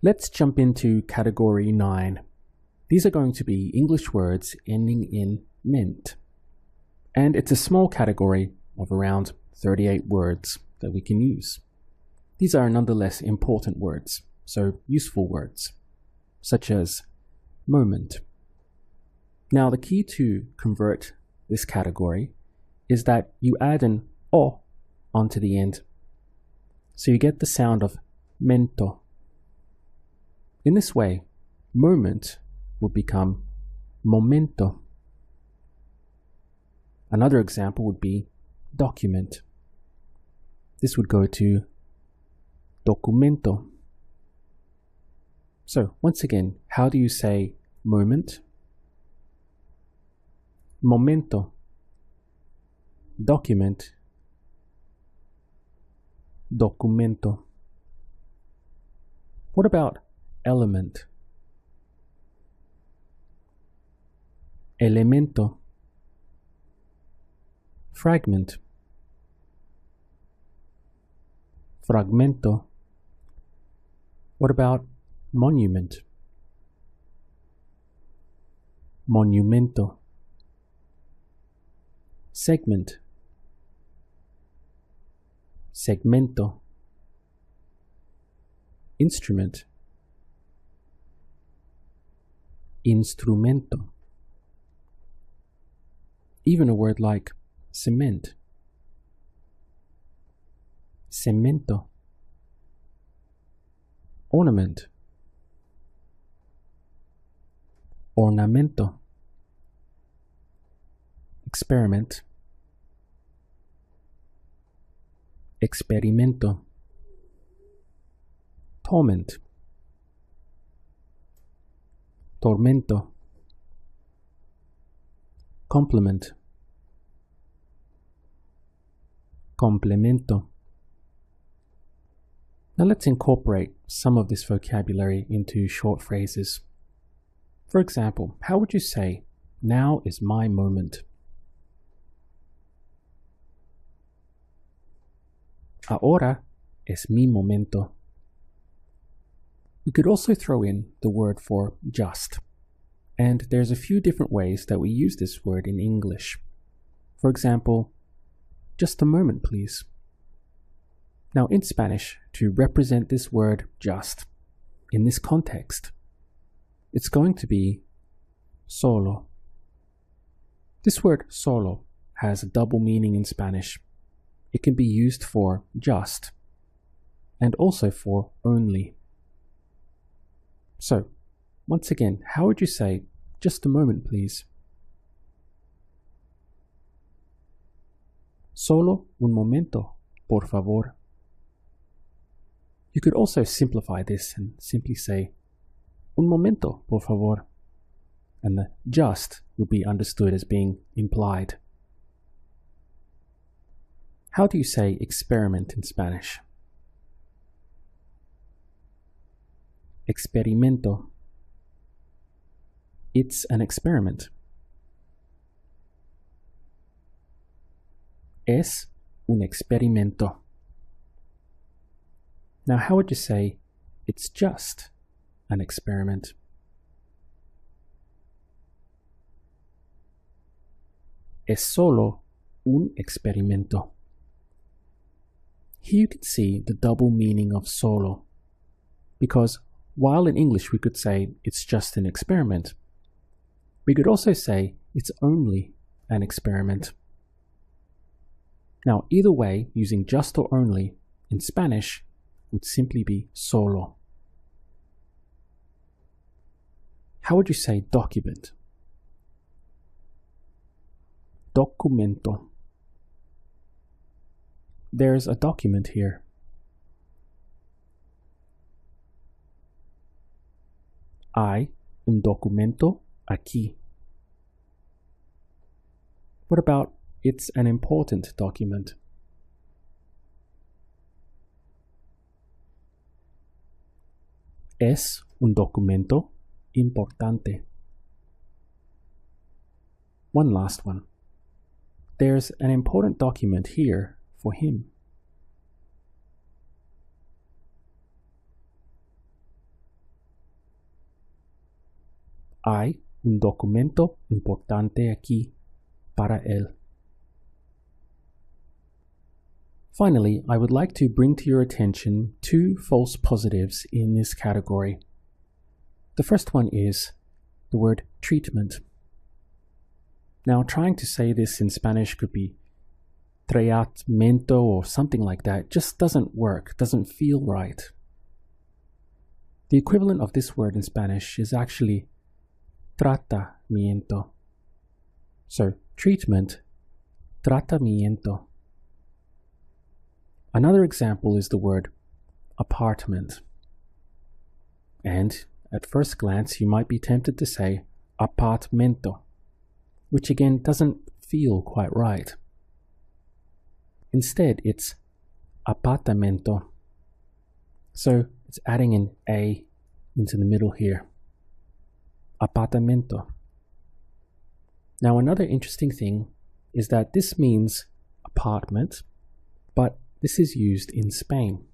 Let's jump into category 9. These are going to be English words ending in ment. And it's a small category of around 38 words that we can use. These are nonetheless important words, so useful words, such as moment. Now, the key to convert this category is that you add an o onto the end, so you get the sound of mento. In this way, moment will become momento. Another example would be document. This would go to documento. So, once again, how do you say moment? Momento. Document. Documento. What about element? Elemento. Fragment. Fragmento. What about monument? Monumento. Segment. Segmento. Instrument. Instrumento. Even a word like cement. Cemento. Ornament. Ornamento. Experiment. Experimento. Torment. Tormento. Complement. Complemento. Now let's incorporate some of this vocabulary into short phrases. For example, how would you say, "Now is my moment"? Ahora es mi momento. We could also throw in the word for just. And there's a few different ways that we use this word in English. For example, just a moment, please. Now, in Spanish, to represent this word just in this context, it's going to be solo. This word solo has a double meaning in Spanish. It can be used for just and also for only. So, once again, how would you say, "Just a moment, please"? Solo un momento, por favor. You could also simplify this and simply say, "Un momento, por favor." And the just would be understood as being implied. How do you say experiment in Spanish? Experimento. It's an experiment. Es un experimento. Now, how would you say it's just an experiment? Es solo un experimento. Here you can see the double meaning of solo, because while in English we could say it's just an experiment, we could also say it's only an experiment. Now, either way, using just or only in Spanish would simply be solo. How would you say document? Documento. There's a document here. Hay un documento aquí. What about it's an important document? Es un documento importante. One last one. There's an important document here for him. hay un documento importante aquí para él. Finally, I would like to bring to your attention two false positives in this category. The first one is the word treatment. Now, trying to say this in Spanish could be tratamiento or something like that. It just doesn't work, doesn't feel right. The equivalent of this word in Spanish is actually tratamiento. So, treatment, tratamiento. Another example is the word apartment. And at first glance, you might be tempted to say apartmento, which again doesn't feel quite right. Instead, it's apartamento. So it's adding an A into the middle here. Apartamento. Now, another interesting thing is that this means apartment, but this is used in Spain.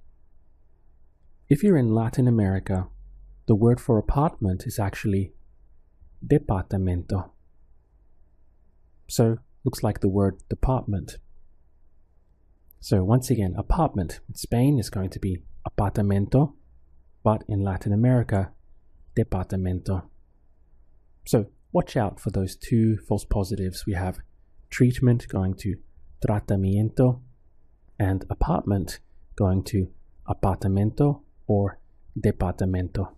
If you're in Latin America, the word for apartment is actually departamento. So, looks like the word department. So once again, apartment in Spain is going to be apartamento, but in Latin America, departamento. So watch out for those two false positives. We have treatment going to tratamiento and apartment going to apartamento or departamento.